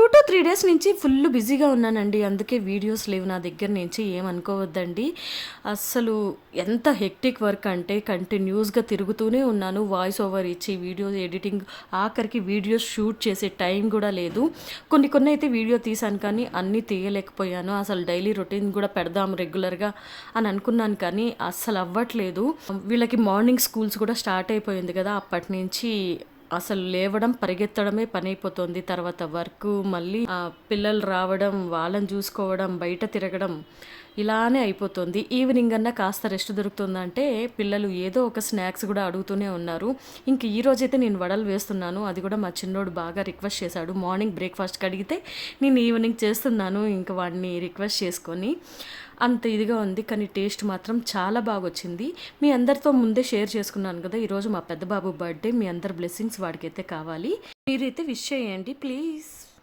3 days నుంచి full బిజీగా ఉన్నానండి. అందుకే వీడియోస్ లేవు నా దగ్గర నుంచి. ఏమనుకోవద్దండి. అస్సలు ఎంత హెక్టిక్ వర్క్ అంటే కంటిన్యూస్‌గా తిరుగుతూనే ఉన్నాను. వాయిస్ ఓవర్ ఇచ్చి, వీడియో ఎడిటింగ్, ఆఖరికి వీడియోస్ షూట్ చేసే టైం గూడా లేదు. కొన్ని అయితే వీడియో తీశాను కానీ అన్నీ తీయలేకపోయాను. అసలు డైలీ రొటీన్ గూడా పెడదాం రెగ్యులర్‌గా అని అనుకున్నాను కానీ అస్సలు అవ్వట్లేదు. వీళ్ళకి మార్నింగ్ స్కూల్స్ కూడా స్టార్ట్ అయిపోయింది కదా! అప్పటినుంచి అసలు లేవడం, పరిగెత్తడమే పనైపోతుంది. తర్వాత వర్కు, మళ్ళీ పిల్లలు రావడం, వాళ్ళని చూసుకోవడం, బయట తిరగడం ఇలానే అయిపోతుంది. ఈవినింగ్ అన్నా కాస్త రెస్ట్ దొరుకుతుందంటే పిల్లలు ఏదో ఒక స్నాక్స్ కూడా అడుగుతూనే ఉన్నారు. ఇంక ఈరోజైతే నేను వడలు వేస్తున్నాను. అది కూడా మా చిన్నోడు బాగా రిక్వెస్ట్ చేశాడు. మార్నింగ్ బ్రేక్‌ఫాస్ట్‌కి అడిగితే నేను ఈవినింగ్ చేస్తున్నాను. ఇంక వాడిని రిక్వెస్ట్ చేసుకొని. అంత ఇదిగా ఉంది కానీ టేస్ట్ మాత్రం చాలా బాగొచ్చింది. మీ అందరితో ముందే షేర్ చేసుకున్నాను కదా! ఈరోజు మా పెద్ద బాబు బర్త్‌డే. మీ అందరి బ్లెస్సింగ్స్ వాడికైతే కావాలి. మీరైతే విష్ చేయండి ప్లీజ్.